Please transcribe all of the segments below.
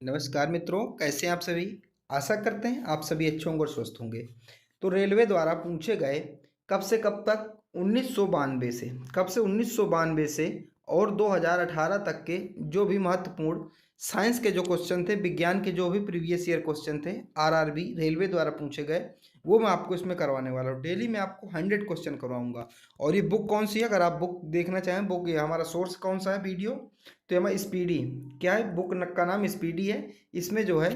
नमस्कार मित्रों, कैसे हैं आप सभी। आशा करते हैं आप सभी अच्छे होंगे और स्वस्थ होंगे। तो रेलवे द्वारा पूछे गए कब से कब तक 1992 से कब से 1992 से और 2018 तक के जो भी महत्वपूर्ण साइंस के जो क्वेश्चन थे, विज्ञान के जो भी प्रीवियस ईयर क्वेश्चन थे आरआरबी रेलवे द्वारा पूछे गए, वो मैं आपको इसमें करवाने वाला हूँ। डेली मैं आपको 100 क्वेश्चन करवाऊंगा। और ये बुक कौन सी है, अगर आप बुक देखना चाहें, बुक ये हमारा सोर्स कौन सा है वीडियो, तो हमारा स्पीडी, क्या है बुक का नाम स्पीडी है। इसमें जो है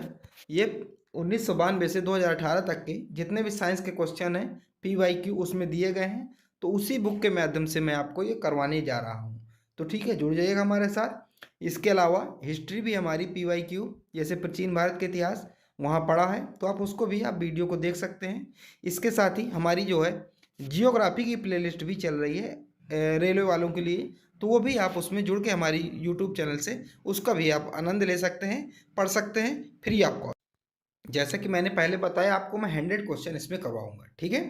ये 1992 से 2018 तक के जितने भी साइंस के क्वेश्चन हैं PYQ उसमें दिए गए हैं। तो उसी बुक के माध्यम से मैं आपको ये करवाने जा रहा हूँ। तो ठीक है, जुड़ जाइएगा हमारे साथ। इसके अलावा हिस्ट्री भी हमारी PYQ, जैसे प्राचीन भारत के इतिहास वहाँ पढ़ा है, तो आप उसको भी आप वीडियो को देख सकते हैं। इसके साथ ही हमारी जो है जियोग्राफी की प्लेलिस्ट भी चल रही है रेलवे वालों के लिए, तो वो भी आप उसमें जुड़ के हमारी यूट्यूब चैनल से उसका भी आप आनंद ले सकते हैं, पढ़ सकते हैं फ्री ऑफ कॉस्ट। जैसा कि मैंने पहले बताया आपको, मैं 100 क्वेश्चन इसमें करवाऊंगा। ठीक है,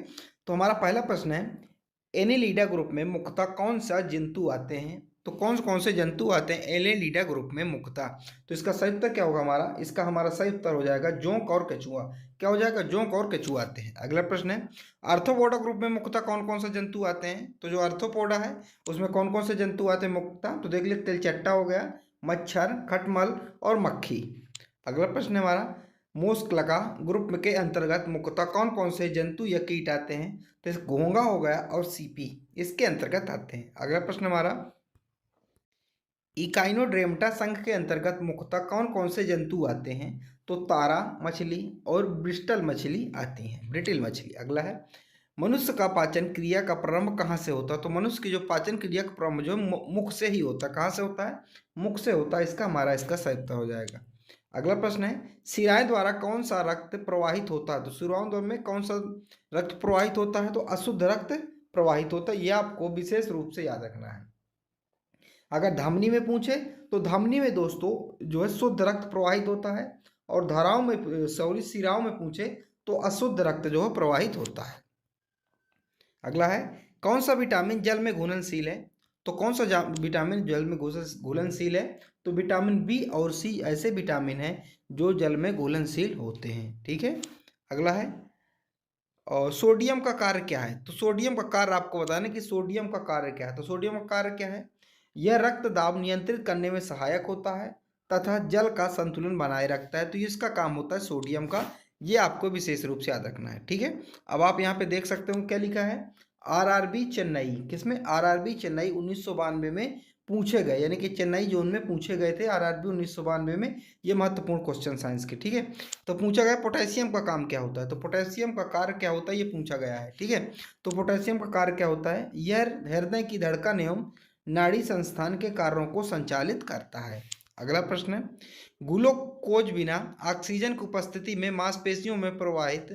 तो हमारा पहला प्रश्न है, एनेलिडा ग्रुप में मुख्यतः कौन सा जंतु आते हैं। तो कौन से जंतु आते हैं एनेलिडा ग्रुप में मुख्यतः। तो इसका सही उत्तर क्या होगा हमारा, इसका हमारा सही उत्तर हो जाएगा जोंक और केचुआ। क्या हो जाएगा, जोंक और केचुआ आते हैं। अगला प्रश्न है, आर्थ्रोपोडा ग्रुप में मुख्यतः कौन कौन से जंतु आते हैं। तो जो आर्थ्रोपोडा है उसमें कौन कौन से जंतु आते हैं मुख्यतः, तो देख लेते, तिलचट्टा हो गया, मच्छर, खटमल और मक्खी। अगला प्रश्न है हमारा, मोस्कलका ग्रुप के अंतर्गत मुख्यतः कौन कौन से जंतु या कीट आते हैं। तो घोंघा हो गया और सीपी इसके अंतर्गत आते हैं। अगला प्रश्न हमारा, इकाइनोड्रेमटा संघ के अंतर्गत मुख्यतः कौन कौन से जंतु आते हैं। तो तारा मछली और ब्रिस्टल मछली आती हैं, ब्रिटिल मछली। अगला है, मनुष्य का पाचन क्रिया का प्रारंभ कहाँ से होता है। तो मनुष्य की जो पाचन क्रिया का प्रारंभ जो मुख से ही होता है। कहाँ से होता है, मुख से होता है। इसका हमारा इसका सही उत्तर हो जाएगा। अगला प्रश्न है, शिराएं द्वारा कौन सा रक्त प्रवाहित होता है। तो शिराओं द्वारा में कौन सा रक्त प्रवाहित होता है। तो अशुद्ध रक्त प्रवाहित होता है। यह आपको विशेष रूप से याद रखना है। अगर धमनी में पूछे तो धमनी में दोस्तों जो है शुद्ध रक्त प्रवाहित होता है, और धाराओं में सॉरी शिराओं में पूछे तो अशुद्ध रक्त जो है प्रवाहित होता है। अगला है, कौन सा विटामिन जल में घुलनशील है। तो कौन सा विटामिन जल में घुलनशील है। तो विटामिन बी और सी ऐसे विटामिन हैं जो जल में घुलनशील होते हैं। ठीक है, अगला है, और सोडियम का कार्य क्या है। तो सोडियम का कार्य आपको बताना कि सोडियम का कार्य क्या है। तो सोडियम का कार्य क्या है, यह रक्त दाब नियंत्रित करने में सहायक होता है तथा जल का संतुलन बनाए रखता है। तो इसका काम होता है सोडियम का, ये आपको विशेष रूप से याद रखना है। ठीक है, अब आप यहाँ पे देख सकते हो क्या लिखा है, आरआरबी चेन्नई, किसमें, आरआरबी चेन्नई 1992 में पूछे गए, यानी कि चेन्नई जोन में पूछे गए थे आरआरबी 1992 में। ये महत्वपूर्ण क्वेश्चन साइंस के। ठीक है, तो पूछा गया पोटेशियम का काम क्या होता है। तो पोटेशियम का कार्य क्या होता है ये पूछा गया है। ठीक है, तो पोटेशियम का कार्य क्या होता है, यह हृदय की धड़कन एवं नाड़ी संस्थान के कार्यों को संचालित करता है। अगला प्रश्न है, ग्लूकोज बिना ऑक्सीजन की उपस्थिति में मांसपेशियों में प्रवाहित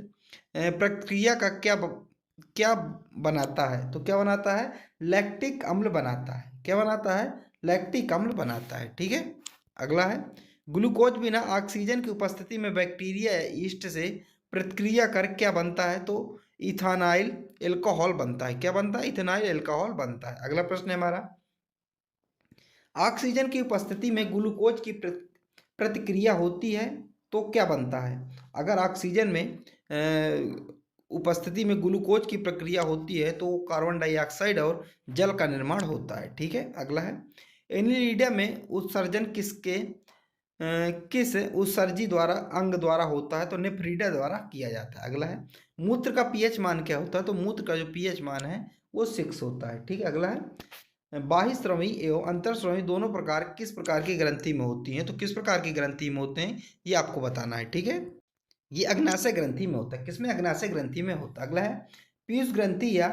प्रक्रिया का क्या बनाता है। तो क्या बनाता है, लैक्टिक अम्ल बनाता है। क्या बनाता है, लैक्टिक अम्ल बनाता है। ठीक है, अगला है, ग्लूकोज बिना ऑक्सीजन की उपस्थिति में बैक्टीरिया या ईस्ट से प्रतिक्रिया कर क्या बनता है। तो इथानाइल एल्कोहल बनता है। क्या बनता है, इथेनाइल एल्कोहल बनता है। अगला प्रश्न है हमारा, ऑक्सीजन की उपस्थिति में ग्लूकोज की प्रतिक्रिया होती है तो क्या बनता है। अगर ऑक्सीजन में उपस्थिति में ग्लूकोज की प्रक्रिया होती है तो कार्बन डाइऑक्साइड और जल का निर्माण होता है। ठीक है, अगला है, एनिलिडा में उत्सर्जन किस उत्सर्जी द्वारा अंग द्वारा होता है। तो नेफ्रीडा द्वारा किया जाता है। अगला है, मूत्र का पीएच मान क्या होता है। तो मूत्र का जो पीएच मान है वो 6 होता है। ठीक है, अगला है, बाह्यस्रवी एवं अंतरस्रवी दोनों प्रकार किस प्रकार की ग्रंथि में होती हैं। तो किस प्रकार की ग्रंथि में होते हैं ये आपको बताना है। ठीक है, ये अग्नाशय ग्रंथि में होता है। किसमें, अग्नाशय ग्रंथि में होता है। अगला है, पीयूष ग्रंथि या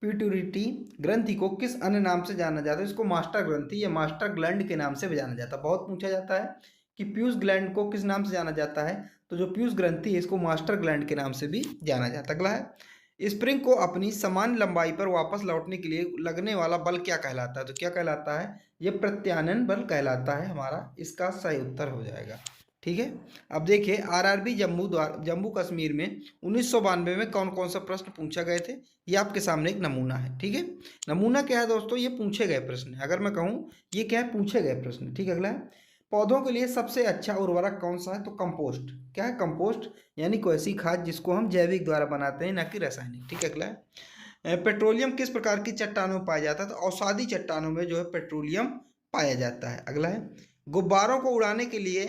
पिट्यूटरी ग्रंथि को किस अन्य नाम से जाना जाता है। इसको मास्टर ग्रंथि या मास्टर ग्लैंड के नाम से भी जाना जाता है। बहुत पूछा जाता है कि पीयूष ग्लैंड को किस नाम से जाना जाता है। तो जो पीयूष ग्रंथि है इसको मास्टर ग्लैंड के नाम से भी जाना जाता है। अगला है, स्प्रिंग को अपनी समान लंबाई पर वापस लौटने के लिए लगने वाला बल क्या कहलाता है। तो क्या कहलाता है, यह प्रत्यानयन बल कहलाता है। हमारा इसका सही उत्तर हो जाएगा। ठीक है, अब देखिए आरआरबी जम्मू कश्मीर में 1992 में कौन कौन सा प्रश्न पूछा गए थे, ये आपके सामने एक नमूना है। ठीक है, नमूना क्या है दोस्तों, ये पूछे गए प्रश्न है। अगर मैं कहूँ ये क्या है, पूछे गए प्रश्न। ठीक है, अगला है, पौधों के लिए सबसे अच्छा उर्वरक कौन सा है? तो कंपोस्ट। क्या है? कंपोस्ट, यानी कोई ऐसी खाद जिसको हम जैविक द्वारा बनाते हैं, ना कि रासायनिक। ठीक है, अगला है पेट्रोलियम किस प्रकार की चट्टानों में पाया जाता है? तो अवसादी चट्टानों में जो है पेट्रोलियम पाया जाता है। अगला है गुब्बारों को उड़ाने के लिए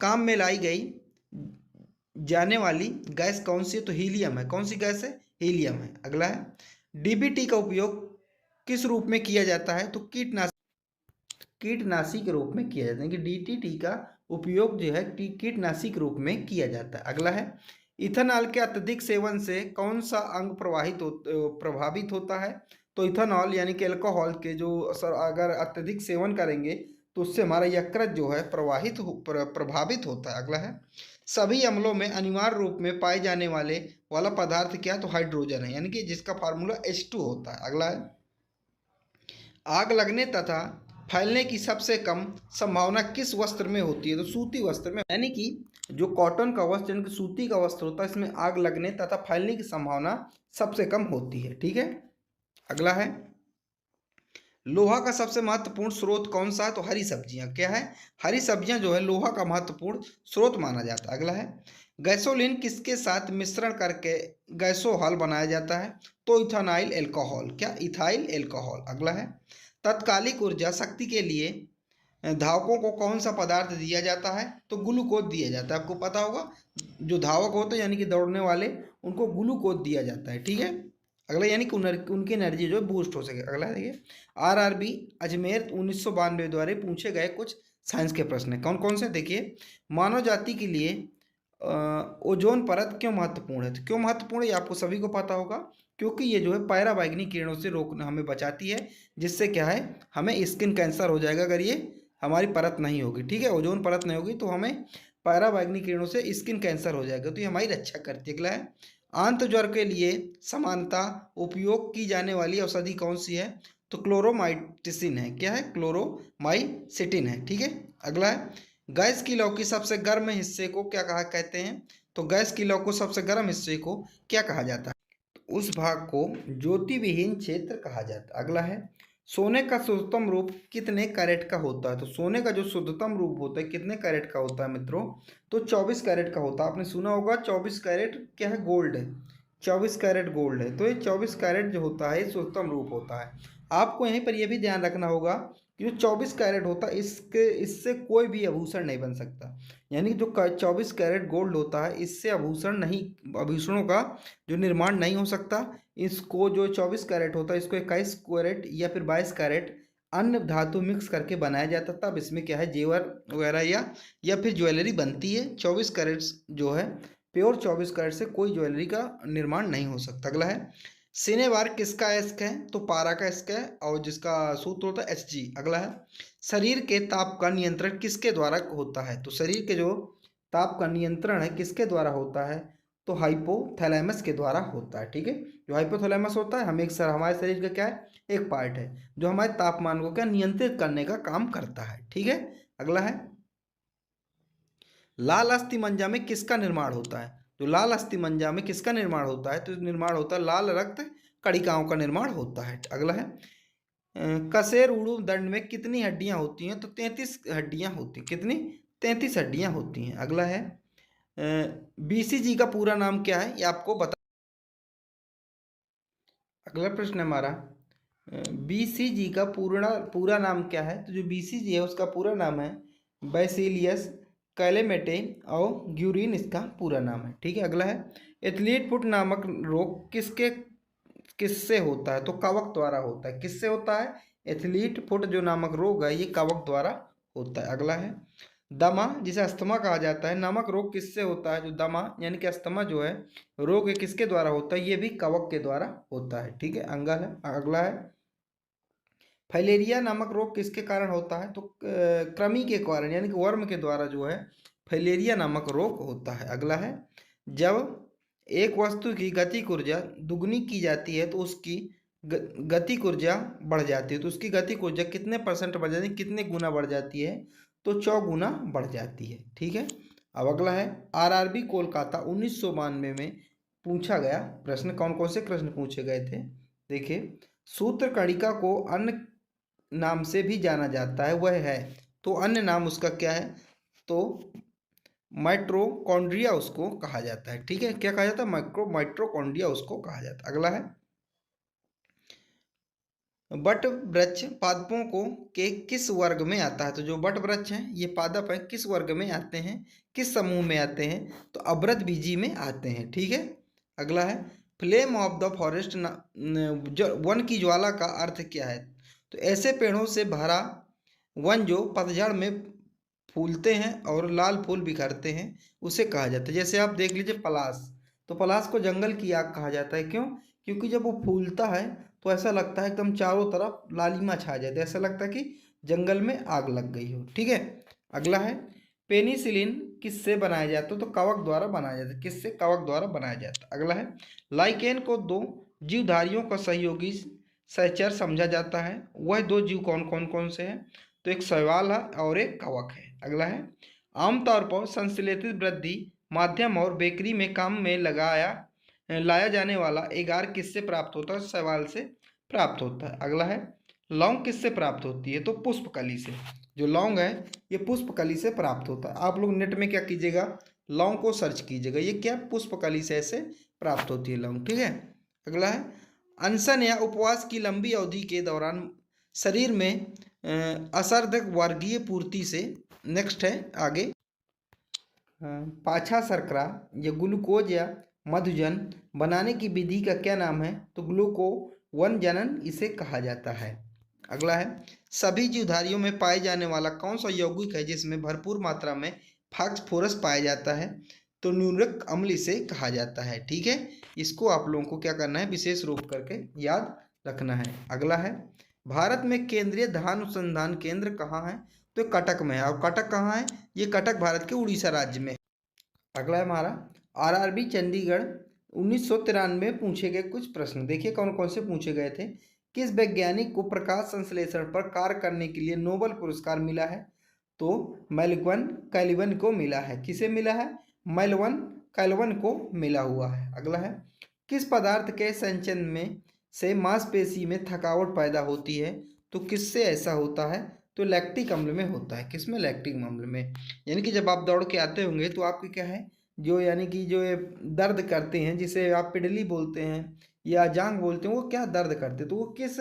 काम में लाई गई जाने वाली गैस कौन सी है? तो हीलियम है। कौन सी गैस है? हीलियम है। अगला है डीबीटी का उपयोग किस रूप में किया जाता है? तो कीटनाशी के रूप में किया जाता है कि डीटीटी का उपयोग जो है कीटनाशी के रूप में किया जाता है। अगला है इथेनॉल के अत्यधिक सेवन से कौन सा अंग प्रभावित होता है? तो इथेनॉल यानी कि अल्कोहल के जो अगर अत्यधिक सेवन करेंगे तो उससे हमारा यकृत जो है प्रभावित होता है। अगला है सभी अम्लों में अनिवार्य रूप में पाए जाने वाला पदार्थ क्या है? तो हाइड्रोजन है, यानी कि जिसका फार्मूला H2 होता है। अगला है आग लगने तथा फैलने की सबसे कम संभावना किस वस्त्र में होती है? तो सूती वस्त्र में, यानी कि जो कॉटन का वस्त्र यानी कि सूती का वस्त्र होता है, इसमें आग लगने तथा फैलने की संभावना सबसे कम होती है। ठीक है, अगला है लोहा का सबसे महत्वपूर्ण स्रोत कौन सा है? तो हरी सब्जियां। क्या है? हरी सब्जियां जो है लोहा का महत्वपूर्ण स्रोत माना जाता है। अगला है गैसोलीन किसके साथ मिश्रण करके गैसोहॉल बनाया जाता है? तो इथानाइल एल्कोहल। क्या? Ethyl alcohol. अगला है तत्कालिक ऊर्जा शक्ति के लिए धावकों को कौन सा पदार्थ दिया जाता है? तो ग्लूकोज दिया जाता है। आपको पता होगा जो धावक होते हैं यानी कि दौड़ने वाले, उनको ग्लूकोज दिया जाता है। ठीक है, अगला यानी कि उनकी एनर्जी जो है बूस्ट हो सके। अगला देखिए आरआरबी अजमेर 1992 द्वारा पूछे गए कुछ साइंस के प्रश्न है। कौन कौन से? देखिए मानव जाति के लिए ओजोन परत क्यों महत्वपूर्ण है? तो क्यों महत्वपूर्ण है ये आपको सभी को पता होगा, क्योंकि ये जो है पैराबैंगनी किरणों से रोकना हमें बचाती है, जिससे क्या है हमें स्किन कैंसर हो जाएगा अगर ये हमारी परत नहीं होगी। ठीक है, ओजोन परत नहीं होगी तो हमें पैराबैंगनी किरणों से स्किन कैंसर हो जाएगा, तो ये हमारी रक्षा करती है। अगला है आंत ज्वर के लिए समानता उपयोग की जाने वाली औषधि कौन सी है? तो क्लोरोमाइटिसिन है। क्या है? क्लोरोमाइसिटिन है। ठीक है, अगला है गैस की लौ की सबसे गर्म हिस्से को क्या कहा कहते हैं? तो गैस की लौ को सबसे गर्म हिस्से को क्या कहा जाता है? तो उस भाग को ज्योति विहीन क्षेत्र कहा जाता है। अगला है सोने का शुद्धतम रूप कितने कैरेट का होता है? तो सोने का जो शुद्धतम रूप होता है कितने कैरेट का होता है मित्रों? तो 24 कैरेट का होता है। आपने सुना होगा 24 कैरेट क्या है? गोल्ड है। 24 कैरेट गोल्ड है। तो ये 24 कैरेट जो होता है शुद्धतम रूप होता है। आपको यहीं पर यह भी ध्यान रखना होगा कि जो 24 कैरेट होता है इससे कोई भी आभूषण नहीं बन सकता, यानी जो 24 कैरेट गोल्ड होता है इससे आभूषणों का जो निर्माण नहीं हो सकता। इसको जो 24 कैरेट होता है इसको 21 कैरेट या फिर 22 कैरेट अन्य धातु मिक्स करके बनाया जाता, तब इसमें क्या है जेवर वगैरह या फिर ज्वेलरी बनती है। 24 कैरेट जो है प्योर 24 कैरेट से कोई ज्वेलरी का निर्माण नहीं हो सकता। अगला है सिनेबार किसका एस्क है? तो पारा का एस्क है और जिसका सूत्र होता है Hg। अगला है शरीर के ताप का नियंत्रण किसके द्वारा होता है? तो शरीर के जो ताप का नियंत्रण है किसके द्वारा होता है? तो हाइपोथैलेमस के द्वारा होता है। ठीक है, जो हाइपोथैलेमस होता है हमारे शरीर का क्या है? एक पार्ट है जो हमारे तापमान को क्या नियंत्रित करने का काम करता है। ठीक है, अगला है लाल अस्थि मज्जा में किसका निर्माण होता है? तो लाल अस्थि मज्जा में किसका निर्माण होता है? तो निर्माण होता है लाल रक्त कणिकाओं का निर्माण होता है। अगला है कशेर उड़ू दंड में कितनी हड्डियां होती हैं? तो 33 हड्डियां होती हैं। कितनी? 33 हड्डियां होती हैं। अगला है बीसीजी का पूरा नाम क्या है? ये आपको बता। अगला प्रश्न है हमारा बीसीजी का पूरा नाम क्या है? तो जो बीसीजी है उसका पूरा नाम है बैसिलियस कैलेमेटे और ग्यूरिन इसका पूरा नाम है। ठीक है, अगला है एथलीट फुट नामक रोग किससे होता है? तो कवक द्वारा होता है। किससे होता है? एथलीट फुट जो नामक रोग है ये कवक द्वारा होता है। अगला है दमा जिसे अस्थमा कहा जाता है नामक रोग किससे होता है? जो दमा यानी कि अस्थमा जो है रोग है किसके द्वारा होता है? ये भी कवक के द्वारा होता है। ठीक है, अगला है फाइलेरिया नामक रोग किसके कारण होता है? तो कृमि के कारण यानी कि वर्म के द्वारा जो है फाइलेरिया नामक रोग होता है। अगला है जब एक वस्तु की गतिक ऊर्जा दुगनी की जाती है तो उसकी गतिक ऊर्जा बढ़ जाती है। तो उसकी गतिक ऊर्जा कितने % बढ़ जाती है? कितने गुना बढ़ जाती है? तो 4 गुना बढ़ जाती है। ठीक है, अब अगला है आरआरबी कोलकाता 1992 में पूछा गया प्रश्न। कौन कौन से प्रश्न पूछे गए थे? देखिए सूत्र कणिका को अन्य नाम से भी जाना जाता है, वह है तो अन्य नाम उसका क्या है, तो माइटोकॉन्ड्रिया उसको कहा जाता है। ठीक है, क्या कहा जाता है, माइटोकॉन्ड्रिया उसको कहा जाता है। अगला है, बट वृक्ष पादपों को के किस वर्ग में आता है। तो जो बट वृक्ष हैं ये पादप है, किस वर्ग में आते हैं, किस समूह में आते हैं, तो अवृतबीजी में आते हैं। ठीक है। अगला है, flame of the forest, one की ज्वाला का अर्थ क्या है। तो ऐसे पेड़ों से भरा वन जो पतझड़ में फूलते हैं और लाल फूल बिखरते हैं उसे कहा जाता है। जैसे आप देख लीजिए पलाश, तो पलाश को जंगल की आग कहा जाता है। क्यों, क्योंकि जब वो फूलता है तो ऐसा लगता है एकदम चारों तरफ लालिमा छा जाती है, ऐसा लगता है कि जंगल में आग लग गई हो। ठीक है। अगला है, पेनिसिलिन किससे बनाया जाता है। तो कवक द्वारा बनाया जाता है। किससे, कवक द्वारा बनाया जाता है। अगला है, लाइकेन को दो जीवधारियों का सहयोगी सहचर समझा जाता है। वह दो जीव कौन कौन कौन से हैं। तो एक शैवाल है और एक कवक है। अगला है, आमतौर पर संश्लेषित वृद्धि माध्यम और बेकरी में काम में लाया जाने वाला एगार किससे प्राप्त होता है। शैवाल से प्राप्त होता है। अगला है, लौंग किससे प्राप्त होती है। तो पुष्पकली से। जो लौंग है ये पुष्पकली से प्राप्त होता है। आप लोग नेट में क्या कीजिएगा, लौंग को सर्च कीजिएगा, ये क्या पुष्पकली से ऐसे प्राप्त होती है लौंग। ठीक है। अगला है, अनशन या उपवास की लंबी अवधि के दौरान शरीर में असर्धक वर्गीय पूर्ति से, नेक्स्ट है आगे, पाछा शर्करा या ग्लूकोज या मधुजन बनाने की विधि का क्या नाम है। तो ग्लूकोवन जनन इसे कहा जाता है। अगला है, सभी जीवधारियों में पाए जाने वाला कौन सा यौगिक है जिसमें भरपूर मात्रा में फास्फोरस पाया जाता है। तो न्यूरिक अम्ल इसे कहा जाता है। ठीक है, इसको आप लोगों को क्या करना है, विशेष रूप करके याद रखना है। अगला है, भारत में केंद्रीय धान अनुसंधान केंद्र कहाँ है। तो कटक में है। और कटक कहाँ है, ये कटक भारत के उड़ीसा राज्य में। अगला है हमारा, आरआरबी चंडीगढ़ 1993 में पूछे गए कुछ प्रश्न। देखिए कौन कौन से पूछे गए थे। किस वैज्ञानिक को प्रकाश संश्लेषण पर कार्य करने के लिए नोबेल पुरस्कार मिला है। तो मेलवन कैलिवन को मिला है। किसे मिला है, मेलवन कैलिवन को मिला हुआ है। अगला है, किस पदार्थ के संचयन में से मांसपेशी में थकावट पैदा होती है। तो किससे ऐसा होता है। तो लैक्टिक अम्ल में होता है। किसमें, लैक्टिक अम्ल में। यानी कि जब आप दौड़ के आते होंगे तो आपकी क्या है, जो यानी कि जो ये दर्द करते हैं, जिसे आप पिडली बोलते हैं या जांग बोलते हैं, वो क्या दर्द करते हैं। तो वो किस,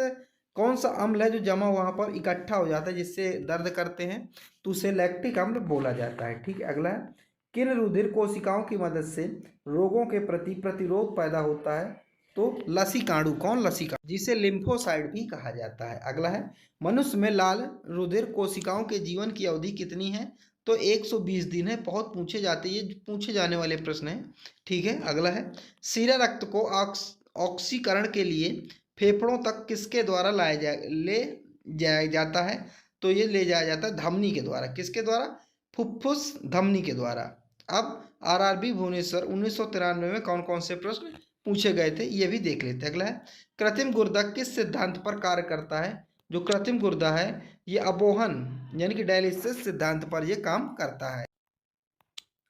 कौन सा अम्ल है जो जमा वहाँ पर इकट्ठा हो जाता है जिससे दर्द करते हैं, तो उसे लैक्टिक अम्ल बोला जाता है। ठीक है। अगला है, किन रुधिर कोशिकाओं की मदद से रोगों के प्रति प्रतिरोध पैदा होता है। तो लसीकाणु, कौन, लसीकाणु, जिसे लिम्फोसाइट भी कहा जाता है। अगला है, मनुष्य में लाल रुधिर कोशिकाओं के जीवन की अवधि कितनी है। तो 120 दिन है। बहुत पूछे जाते, ये पूछे जाने वाले प्रश्न हैं। ठीक है। अगला है, सीरा रक्त को ऑक्सीकरण के लिए फेफड़ों तक किसके द्वारा ले जाया जाता है। तो ये ले जाया जाता है धमनी के द्वारा। किसके द्वारा, फुफ्फुस धमनी के द्वारा। अब आरआरबी भुवनेश्वर 1993 में कौन कौन से प्रश्न पूछे गए थे ये भी देख लेते हैं। अगला है, कृत्रिम गुर्दा किस सिद्धांत पर कार्य करता है। जो कृत्रिम गुर्दा है ये अबोहन यानी कि डायलिसिस सिद्धांत पर ये काम करता है।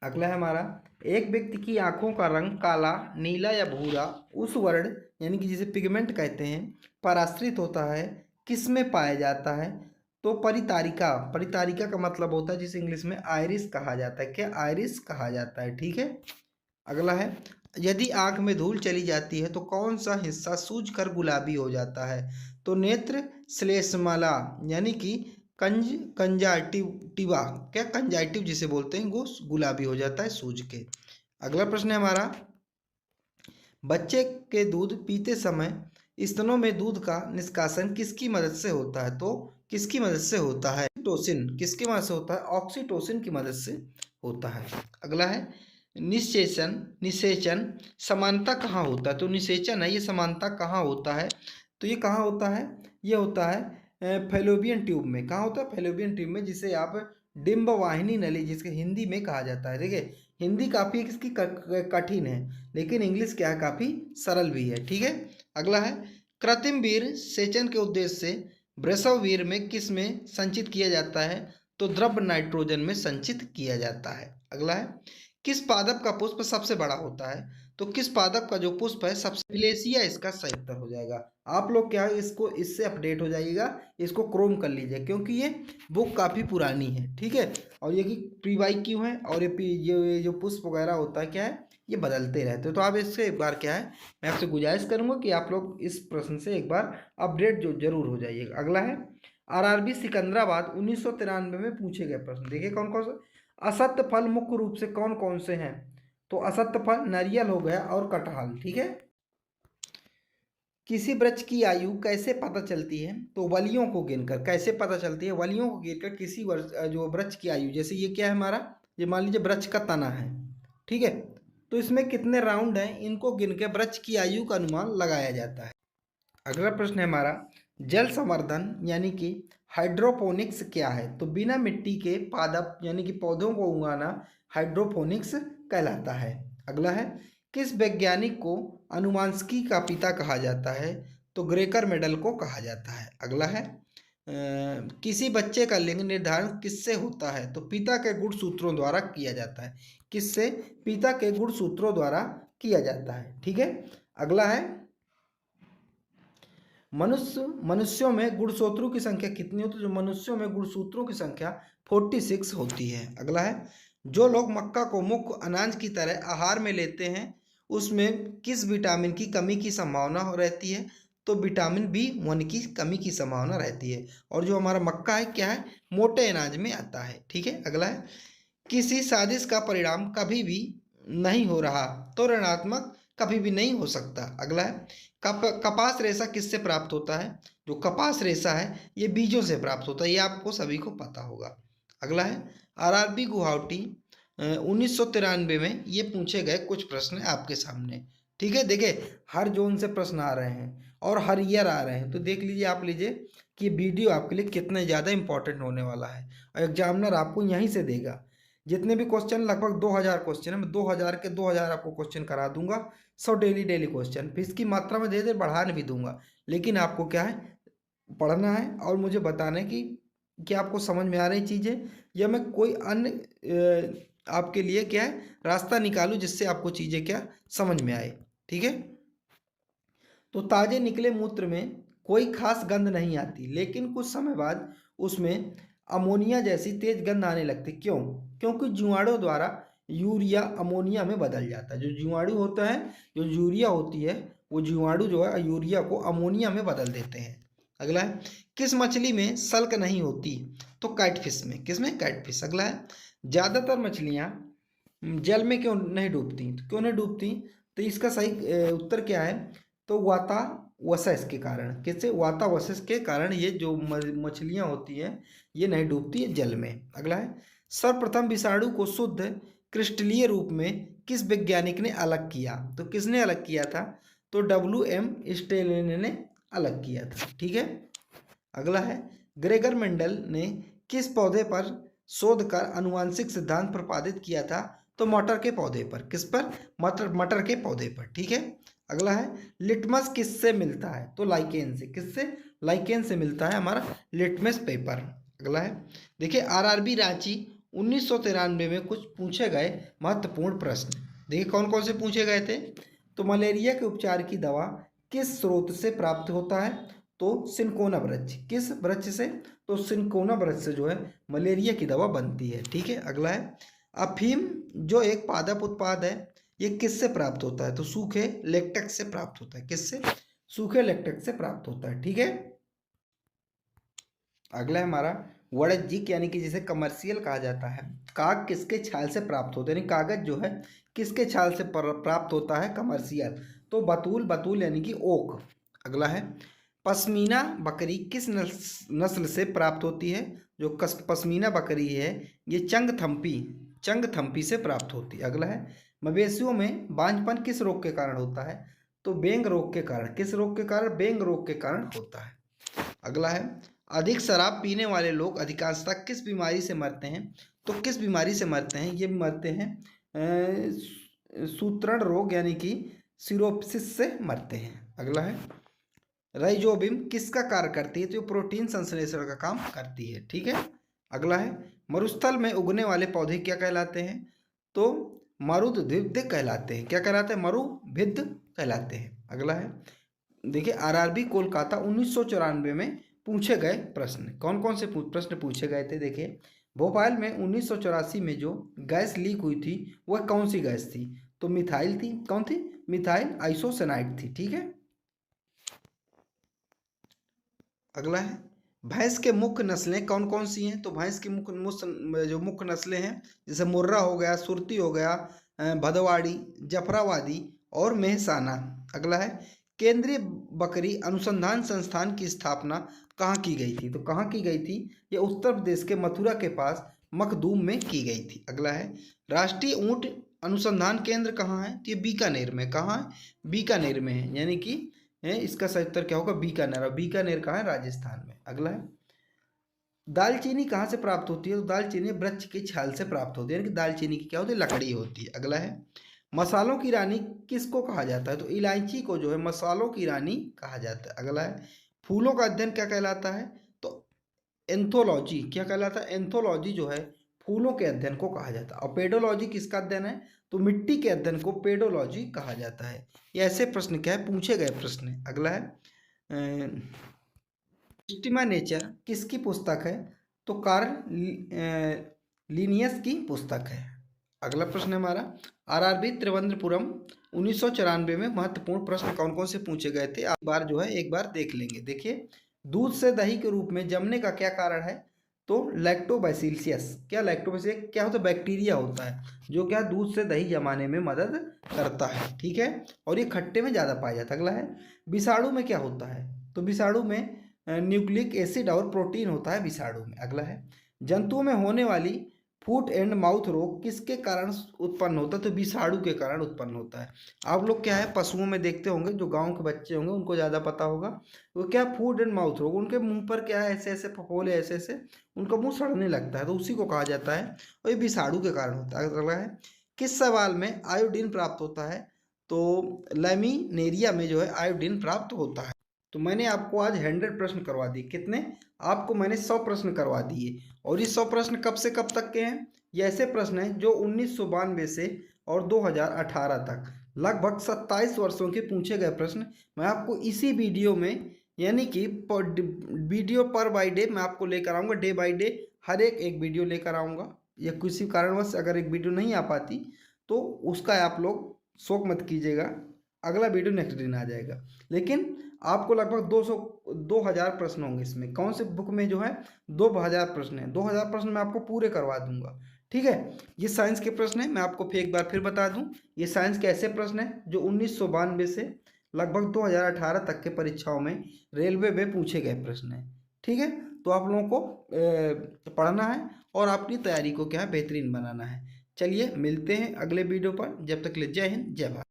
अगला है हमारा, एक व्यक्ति की आंखों का रंग काला, नीला या भूरा उस वर्ण यानी कि जिसे पिगमेंट कहते हैं पर आश्रित होता है, किस में पाया जाता है। तो परितारिका, परितारिका का मतलब होता है जिसे इंग्लिश में आयरिस कहा जाता है। क्या, आयरिस कहा जाता है। ठीक है। अगला है, यदि आंख में धूल चली जाती है तो कौन सा हिस्सा सूजकर गुलाबी हो जाता है। तो नेत्र श्लेष्मला यानी कि कंजाइटिवा, क्या, कंजाइटिव जिसे बोलते हैं, वो गुलाबी हो जाता है सूज के। अगला प्रश्न है हमारा, बच्चे के दूध पीते समय स्तनों में दूध का निष्कासन किसकी मदद से होता है। तो किसकी मदद से होता है, ऑक्सीटोसिन, किसकी मदद से होता है, ऑक्सीटोसिन की मदद से होता है। अगला है, निषेचन, निषेचन समानता कहाँ होता है। तो निषेचन है, ये समानता कहाँ होता है। तो ये कहाँ होता है, ये होता है फैलोपियन ट्यूब में। कहाँ होता है, फैलोपियन ट्यूब में, जिसे आप डिम्ब वाहिनी नली जिसके हिंदी में कहा जाता है। देखिए हिंदी काफ़ी इसकी कठिन है लेकिन इंग्लिश क्या है, काफ़ी सरल भी है। ठीक है। अगला है, कृत्रिम वीर सेचन के उद्देश्य से वृषभ वीर में किस में संचित किया जाता है। तो द्रव नाइट्रोजन में संचित किया जाता है। अगला है, किस पादप का पुष्प सबसे बड़ा होता है? तो किस पादप का जो पुष्प है सबसे, फिलेसिया इसका सही उत्तर हो जाएगा। आप लोग क्या है, इसको इससे अपडेट हो जाइएगा, इसको क्रोम कर लीजिए क्योंकि ये बुक काफ़ी पुरानी है, ठीक है। और ये कि प्री बाई क्यों है, और ये जो पुष्प वगैरह होता है क्या है, ये बदलते रहते हैं। तो आप इससे एक बार क्या है, मैं आपसे गुजारिश करूंगा कि आप लोग इस प्रश्न से एक बार अपडेट जो जरूर हो जाइएगा। अगला है, आरआरबी सिकंदराबाद 1993 में पूछे गए प्रश्न, देखिए कौन कौन से। असत्य फल मुख्य रूप से कौन कौन से हैं? तो असत्य फल नारियल हो गया और कटहल, ठीक है। किसी वृक्ष की आयु कैसे पता चलती है? तो वलियों को गिनकर। कैसे पता चलती है? वलियों को गिनकर किसी जो वृक्ष की आयु, जैसे ये क्या है हमारा, ये मान लीजिए वृक्ष का तना है, ठीक है। तो इसमें कितने राउंड हैं, इनको गिन के वृक्ष की आयु का अनुमान लगाया जाता है। अगला प्रश्न है हमारा, जल संवर्धन यानी कि हाइड्रोपोनिक्स क्या है? तो बिना मिट्टी के पादप यानी कि पौधों को उगाना हाइड्रोपोनिक्स कहलाता है। अगला है, किस वैज्ञानिक को अनुवांशिकी का पिता कहा जाता है? तो ग्रेकर मेडल को कहा जाता है। अगला है, किसी बच्चे का लिंग निर्धारण किससे होता है? तो पिता के गुणसूत्रों द्वारा किया जाता है। किससे? पिता के गुणसूत्रों द्वारा किया जाता है, ठीक है। अगला है, मनुष्यों में गुणसूत्रों की संख्या कितनी होती है? जो मनुष्यों में गुणसूत्रों की संख्या 46 होती है। अगला है, जो लोग मक्का को मुख्य अनाज की तरह आहार में लेते हैं उसमें किस विटामिन की कमी की संभावना रहती है? तो विटामिन B1 की कमी की संभावना रहती है। और जो हमारा मक्का है क्या है, मोटे अनाज में आता है, ठीक है। अगला है, किसी साजिश का परिणाम कभी भी नहीं हो रहा तो ऋणात्मक कभी भी नहीं हो सकता। अगला है, कपास रेशा किससे प्राप्त होता है? जो कपास रेशा है ये बीजों से प्राप्त होता है, ये आपको सभी को पता होगा। अगला है, आरआरबी गुवाहाटी 1993 में ये पूछे गए कुछ प्रश्न आपके सामने, ठीक है। देखिए हर जोन से प्रश्न आ रहे हैं और हर ईयर आ रहे हैं, तो देख लीजिए, आप लीजिए कि ये वीडियो आपके लिए कितने ज़्यादा इंपॉर्टेंट होने वाला है और एग्जामिनर आपको यहीं से देगा। जितने भी क्वेश्चन, लगभग 2000 क्वेश्चन है, मैं 2000 के 2000 आपको क्वेश्चन करा दूंगा। 100 डेली क्वेश्चन, फिर इसकी मात्रा में धीरे धीरे बढ़ा भी दूंगा, लेकिन आपको क्या है, पढ़ना है और मुझे बताना है कि क्या आपको समझ में आ रही चीज़ें, या मैं कोई अन्य आपके लिए क्या है रास्ता निकालूं जिससे आपको चीज़ें क्या समझ में आए, ठीक है। तो ताजे निकले मूत्र में कोई खास गंध नहीं आती, लेकिन कुछ समय बाद उसमें अमोनिया जैसी तेज गंध आने लगती। क्यों? क्योंकि जीवाणुओं द्वारा यूरिया अमोनिया में बदल जाता है। जो जीवाणु होता है, जो यूरिया होती है, वो जीवाणु जो है यूरिया को अमोनिया में बदल देते हैं। अगला है, किस मछली में सल्क नहीं होती? तो कैटफिश में। किसमें? कैटफिश। अगला है, ज़्यादातर मछलियाँ जल में क्यों नहीं डूबती? तो क्यों नहीं डूबती? तो इसका सही उत्तर क्या है? तो वातावशस के कारण। किससे? वातावशस के कारण ये जो मछलियाँ होती हैं ये नहीं डूबती है जल में। अगला है, सर्वप्रथम विषाणु को शुद्ध क्रिस्टलीय रूप में किस वैज्ञानिक ने अलग किया? तो किसने अलग किया था? तो WM स्टेलिन ने अलग किया था, ठीक है। अगला है, ग्रेगर मेंडल ने किस पौधे पर शोध कर अनुवांशिक सिद्धांत प्रतिपादित किया था? तो मटर के पौधे पर। किस पर? मटर के पौधे पर, ठीक है। अगला है, लिटमस किससे मिलता है? तो लाइकेन से। किससे? लाइकेन से मिलता है हमारा लिटमस पेपर। अगला है, देखिए आरआरबी रांची 1993 में कुछ पूछे गए महत्वपूर्ण प्रश्न, देखिए कौन कौन से पूछे गए थे। तो मलेरिया के उपचार की दवा किस स्रोत से प्राप्त होता है? तो सिनकोना वृक्ष। किस वृक्ष से? तो सिनकोना वृक्ष से जो है मलेरिया की दवा बनती है, ठीक है। अगला है, अफीम जो एक पादप उत्पाद है ये किससे प्राप्त होता है? तो सूखे लेटेक्स से प्राप्त होता है। किससे? सूखे लेटेक्स से प्राप्त होता है, ठीक है। अगला है हमारा वाणिज्यिक यानी कि जिसे कमर्शियल कहा जाता है, काग किसके छाल से प्राप्त होता है? यानी कागज जो है किसके छाल से प्राप्त होता है? कमर्शियल। तो बतूल यानी कि ओक। अगला है, पश्मीना बकरी किस नस्ल से प्राप्त होती है? जो पश्मीना बकरी है ये चंगथम्पी से प्राप्त होती है। अगला है, मवेशियों में बांझपन किस रोग के कारण होता है? तो बेंग रोग के कारण। किस रोग के कारण? बेंग रोग के कारण होता है। अगला है, अधिक शराब पीने वाले लोग अधिकांशतः किस बीमारी से मरते हैं? तो किस बीमारी से मरते हैं? ये मरते हैं सूत्रण रोग यानी कि सिरोप्सिस से मरते हैं। अगला है, राइजोबियम किसका कार्य करती है? तो प्रोटीन संश्लेषण का काम करती है, ठीक है। अगला है, मरुस्थल में उगने वाले पौधे क्या कहलाते हैं? तो मरुद्भिद कहलाते हैं। क्या कहलाते हैं? मरुभिद कहलाते हैं। अगला है, देखिए आरआरबी कोलकाता 1994 में पूछे गए प्रश्न, कौन कौन से प्रश्न पूछे गए थे? देखिए भोपाल में 1984 में जो गैस लीक हुई थी वह कौन सी गैस थी? तो मिथाइल थी। कौन थी? मिथाइल आइसोसाइनाइड थी। ठीक है। अगला है, भैंस के मुख्य नस्लें कौन कौन सी हैं? तो भैंस की जो मुख्य नस्लें हैं, जैसे मुर्रा हो गया, सुरती हो गया, भदवाड़ी, जफराबादी और मेहसाना। अगला है, केंद्रीय बकरी अनुसंधान संस्थान की स्थापना कहाँ की गई थी? तो कहाँ की गई थी? ये उत्तर प्रदेश के मथुरा के पास मखदूम में की गई थी। अगला है, राष्ट्रीय ऊंट अनुसंधान केंद्र कहाँ है? तो ये बीकानेर में। कहाँ है? बीकानेर में है, यानी कि इसका सही उत्तर क्या होगा? बीकानेर। और बीकानेर कहाँ है? राजस्थान में। अगला है, दालचीनी कहाँ से प्राप्त होती है? तो दालचीनी वृक्ष की छाल से प्राप्त होती है, यानी कि दालचीनी की क्या होती है? लकड़ी होती है। अगला है, मसालों की रानी किसको कहा जाता है? तो इलायची को जो है मसालों की रानी कहा जाता है। अगला है, फूलों का अध्ययन क्या कहलाता है? तो एंथोलॉजी। क्या कहलाता है? एंथोलॉजी जो है फूलों के अध्ययन को कहा जाता है। और पेडोलॉजी किसका अध्ययन है? तो मिट्टी के अध्ययन को पेडोलॉजी कहा जाता है। ये ऐसे प्रश्न क्या है? पूछे गए प्रश्न। अगला है, सिस्टीमा नेचर किसकी पुस्तक है? तो कार्ल लिनियस की पुस्तक है। अगला प्रश्न है हमारा, आरआरबी त्रिवेंद्रपुरम 1994 में महत्वपूर्ण प्रश्न कौन कौन से पूछे गए थे? एक बार देख लेंगे। देखिए, दूध से दही के रूप में जमने का क्या कारण है? तो लैक्टोबैसिलस। क्या लैक्टोबैसिलस क्या होता है? बैक्टीरिया होता है जो क्या दूध से दही जमाने में मदद करता है। ठीक है। और ये खट्टे में ज़्यादा पाया जाता है। अगला है, विषाणु में क्या होता है? तो विषाणु में न्यूक्लिक एसिड और प्रोटीन होता है विषाणु में। अगला है, जंतुओं में होने वाली फुट एंड माउथ रोग किसके कारण उत्पन्न होता है? तो विषाणु के कारण उत्पन्न होता है। आप लोग क्या है पशुओं में देखते होंगे, जो गांव के बच्चे होंगे उनको ज़्यादा पता होगा, वो क्या फूड एंड माउथ रोग, उनके मुंह पर क्या है ऐसे ऐसे फफोले, ऐसे ऐसे उनका मुंह सड़ने लगता है, तो उसी को कहा जाता है और ये विषाणु के कारण होता है। अगला है, किस सवाल में आयोडीन प्राप्त होता है? तो लैमिनेरिया में जो है आयोडीन प्राप्त होता है। तो मैंने आपको आज 100 प्रश्न करवा दिए। कितने? आपको मैंने 100 प्रश्न करवा दिए। और ये 100 प्रश्न कब से कब तक के हैं? ये ऐसे प्रश्न हैं जो 1992 से और 2018 तक लगभग 27 वर्षों के पूछे गए प्रश्न मैं आपको इसी वीडियो में, यानी कि वीडियो पर बाय डे मैं आपको लेकर आऊँगा। डे बाय डे हर एक वीडियो लेकर आऊँगा। या किसी कारणवश अगर एक वीडियो नहीं आ पाती तो उसका आप लोग शोक मत कीजिएगा, अगला वीडियो नेक्स्ट दिन आ जाएगा। लेकिन आपको लगभग 2000 प्रश्न होंगे इसमें। कौन से बुक में जो है 2000 प्रश्न है। 2000 प्रश्न मैं आपको पूरे करवा दूंगा। ठीक है। ये साइंस के प्रश्न है, मैं आपको फिर एक बार फिर बता दूं, ये साइंस के ऐसे प्रश्न है जो 1992 से लगभग 2018 तक के परीक्षाओं में रेलवे में पूछे गए प्रश्न है। ठीक है। तो आप लोगों को पढ़ना है और अपनी तैयारी को क्या है बेहतरीन बनाना है। चलिए मिलते हैं अगले वीडियो पर। जब तक ले जय हिंद, जय भारत।